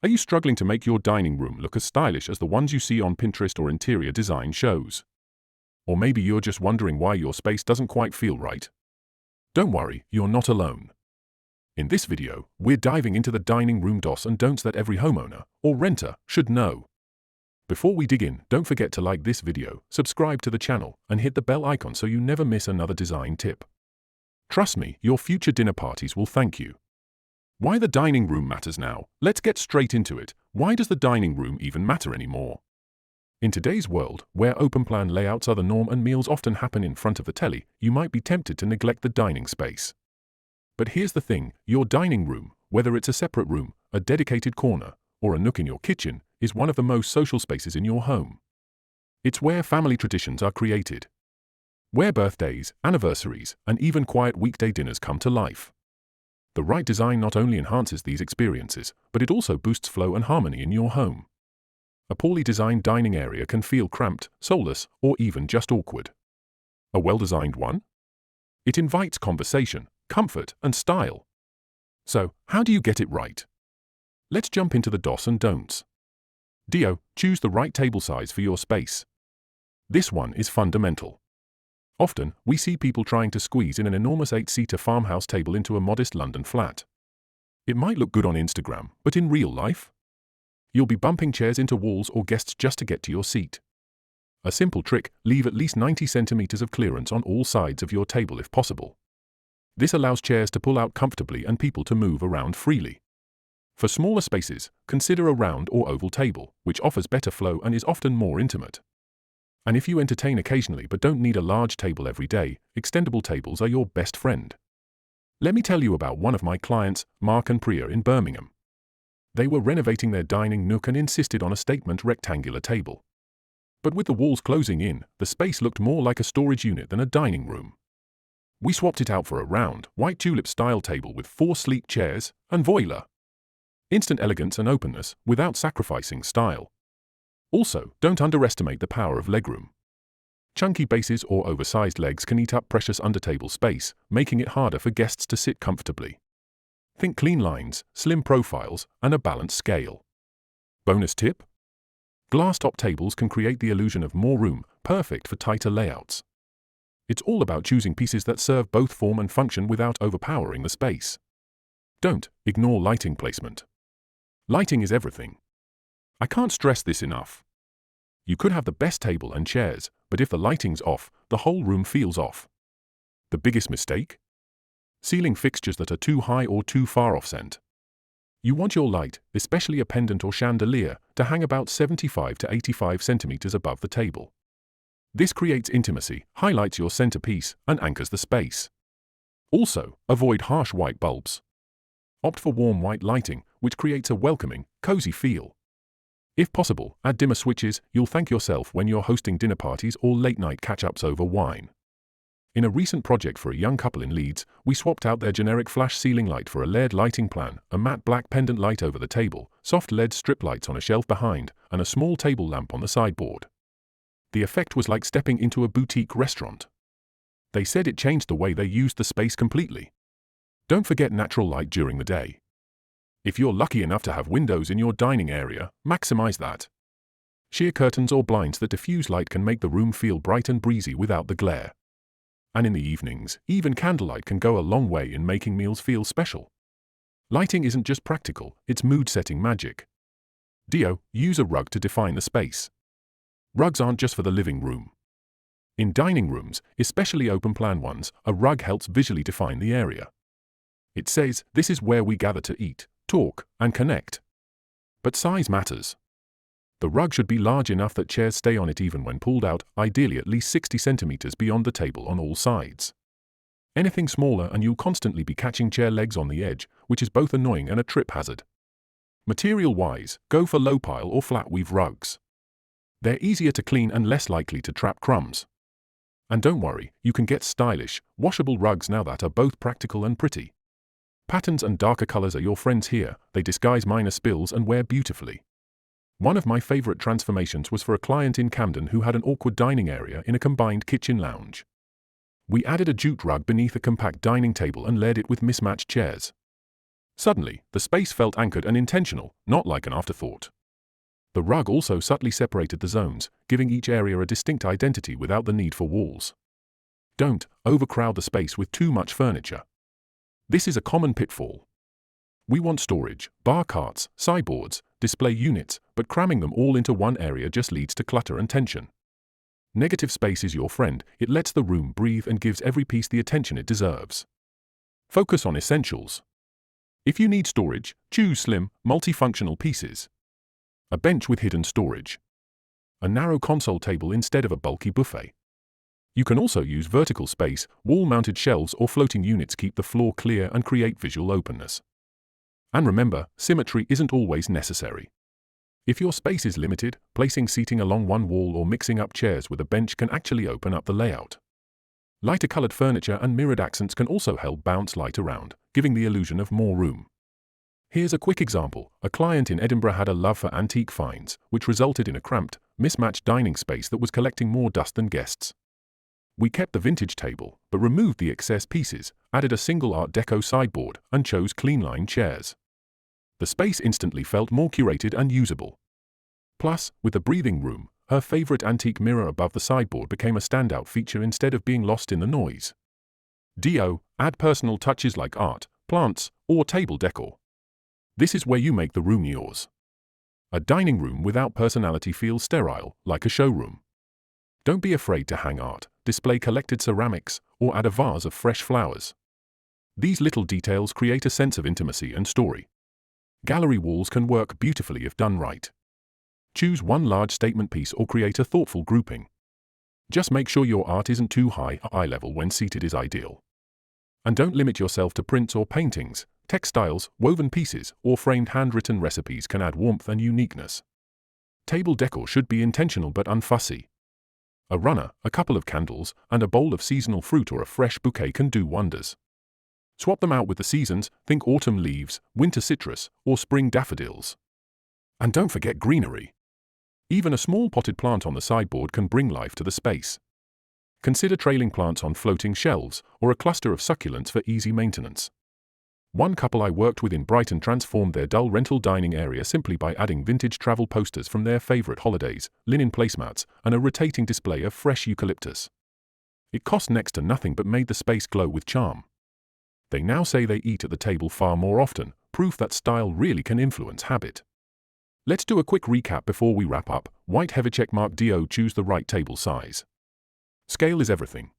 Are you struggling to make your dining room look as stylish as the ones you see on Pinterest or interior design shows? Or maybe you're just wondering why your space doesn't quite feel right. Don't worry, you're not alone. In this video, we're diving into the dining room do's and don'ts that every homeowner or renter should know. Before we dig in, don't forget to like this video, subscribe to the channel, and hit the bell icon so you never miss another design tip. Trust me, your future dinner parties will thank you. Why the dining room matters now. Let's get straight into it. Why does the dining room even matter anymore? In today's world, where open-plan layouts are the norm and meals often happen in front of the telly, you might be tempted to neglect the dining space. But here's the thing, your dining room, whether it's a separate room, a dedicated corner, or a nook in your kitchen, is one of the most social spaces in your home. It's where family traditions are created, where birthdays, anniversaries, and even quiet weekday dinners come to life. The right design not only enhances these experiences, but it also boosts flow and harmony in your home. A poorly designed dining area can feel cramped, soulless, or even just awkward. A well-designed one? It invites conversation, comfort, and style. So, how do you get it right? Let's jump into the do's and don'ts. Do. Choose the right table size for your space. This one is fundamental. Often, we see people trying to squeeze in an enormous 8-seater farmhouse table into a modest London flat. It might look good on Instagram, but in real life, you'll be bumping chairs into walls or guests just to get to your seat. A simple trick, leave at least 90 centimeters of clearance on all sides of your table if possible. This allows chairs to pull out comfortably and people to move around freely. For smaller spaces, consider a round or oval table, which offers better flow and is often more intimate. And if you entertain occasionally but don't need a large table every day, extendable tables are your best friend. Let me tell you about one of my clients, Mark and Priya in Birmingham. They were renovating their dining nook and insisted on a statement rectangular table. But with the walls closing in, the space looked more like a storage unit than a dining room. We swapped it out for a round, white tulip-style table with 4 sleek chairs, and voila! Instant elegance and openness without sacrificing style. Also, don't underestimate the power of legroom. Chunky bases or oversized legs can eat up precious under-table space, making it harder for guests to sit comfortably. Think clean lines, slim profiles, and a balanced scale. Bonus tip? Glass-top tables can create the illusion of more room, perfect for tighter layouts. It's all about choosing pieces that serve both form and function without overpowering the space. Don't ignore lighting placement. Lighting is everything. I can't stress this enough. You could have the best table and chairs, but if the lighting's off, the whole room feels off. The biggest mistake? Ceiling fixtures that are too high or too far off-center. You want your light, especially a pendant or chandelier, to hang about 75 to 85 centimeters above the table. This creates intimacy, highlights your centerpiece, and anchors the space. Also, avoid harsh white bulbs. Opt for warm white lighting, which creates a welcoming, cozy feel. If possible, add dimmer switches. You'll thank yourself when you're hosting dinner parties or late-night catch-ups over wine. In a recent project for a young couple in Leeds, we swapped out their generic flash ceiling light for a LED lighting plan, a matte black pendant light over the table, soft LED strip lights on a shelf behind, and a small table lamp on the sideboard. The effect was like stepping into a boutique restaurant. They said it changed the way they used the space completely. Don't forget natural light during the day. If you're lucky enough to have windows in your dining area, maximize that. Sheer curtains or blinds that diffuse light can make the room feel bright and breezy without the glare. And in the evenings, even candlelight can go a long way in making meals feel special. Lighting isn't just practical, it's mood-setting magic. Do. Use a rug to define the space. Rugs aren't just for the living room. In dining rooms, especially open-plan ones, a rug helps visually define the area. It says, this is where we gather to eat, talk, and connect. But size matters. The rug should be large enough that chairs stay on it even when pulled out, ideally at least 60 centimeters beyond the table on all sides. Anything smaller and you'll constantly be catching chair legs on the edge, which is both annoying and a trip hazard. Material-wise, go for low-pile or flat-weave rugs. They're easier to clean and less likely to trap crumbs. And don't worry, you can get stylish, washable rugs now that are both practical and pretty. Patterns and darker colors are your friends here. They disguise minor spills and wear beautifully. One of my favorite transformations was for a client in Camden who had an awkward dining area in a combined kitchen lounge. We added a jute rug beneath a compact dining table and layered it with mismatched chairs. Suddenly, the space felt anchored and intentional, not like an afterthought. The rug also subtly separated the zones, giving each area a distinct identity without the need for walls. Don't overcrowd the space with too much furniture. This is a common pitfall. We want storage, bar carts, sideboards, display units, but cramming them all into one area just leads to clutter and tension. Negative space is your friend. It lets the room breathe and gives every piece the attention it deserves. Focus on essentials. If you need storage, choose slim, multifunctional pieces. A bench with hidden storage. A narrow console table instead of a bulky buffet. You can also use vertical space, wall-mounted shelves or floating units keep the floor clear and create visual openness. And remember, symmetry isn't always necessary. If your space is limited, placing seating along one wall or mixing up chairs with a bench can actually open up the layout. Lighter colored furniture and mirrored accents can also help bounce light around, giving the illusion of more room. Here's a quick example. A client in Edinburgh had a love for antique finds, which resulted in a cramped, mismatched dining space that was collecting more dust than guests. We kept the vintage table, but removed the excess pieces, added a single Art Deco sideboard, and chose clean-line chairs. The space instantly felt more curated and usable. Plus, with the breathing room, her favorite antique mirror above the sideboard became a standout feature instead of being lost in the noise. Add personal touches like art, plants, or table decor. This is where you make the room yours. A dining room without personality feels sterile, like a showroom. Don't be afraid to hang art, display collected ceramics, or add a vase of fresh flowers. These little details create a sense of intimacy and story. Gallery walls can work beautifully if done right. Choose one large statement piece or create a thoughtful grouping. Just make sure your art isn't too high or eye level when seated is ideal. And don't limit yourself to prints or paintings. Textiles, woven pieces, or framed handwritten recipes can add warmth and uniqueness. Table decor should be intentional but unfussy. A runner, a couple of candles, and a bowl of seasonal fruit or a fresh bouquet can do wonders. Swap them out with the seasons, think autumn leaves, winter citrus, or spring daffodils. And don't forget greenery. Even a small potted plant on the sideboard can bring life to the space. Consider trailing plants on floating shelves, or a cluster of succulents for easy maintenance. One couple I worked with in Brighton transformed their dull rental dining area simply by adding vintage travel posters from their favorite holidays, linen placemats, and a rotating display of fresh eucalyptus. It cost next to nothing but made the space glow with charm. They now say they eat at the table far more often, proof that style really can influence habit. Let's do a quick recap before we wrap up. White heavy checkmark DO, choose the right table size. Scale is everything.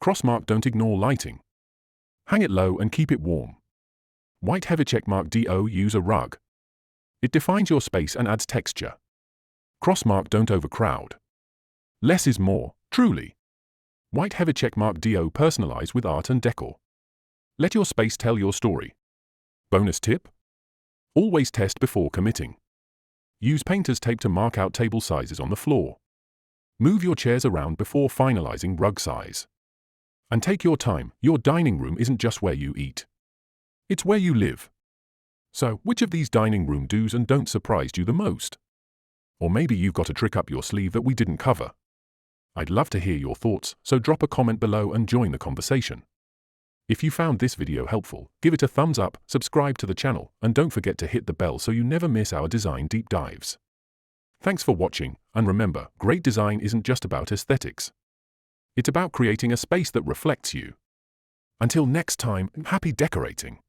Crossmark, don't ignore lighting. Hang it low and keep it warm. White heavy checkmark DO, use a rug. It defines your space and adds texture. Crossmark, don't overcrowd. Less is more, truly. White heavy checkmark DO, personalize with art and decor. Let your space tell your story. Bonus tip? Always test before committing. Use painter's tape to mark out table sizes on the floor. Move your chairs around before finalizing rug size. And take your time. Your dining room isn't just where you eat. It's where you live. So, which of these dining room do's and don'ts surprised you the most? Or maybe you've got a trick up your sleeve that we didn't cover. I'd love to hear your thoughts, so drop a comment below and join the conversation. If you found this video helpful, give it a thumbs up, subscribe to the channel, and don't forget to hit the bell so you never miss our design deep dives. Thanks for watching, and remember, great design isn't just about aesthetics. It's about creating a space that reflects you. Until next time, happy decorating!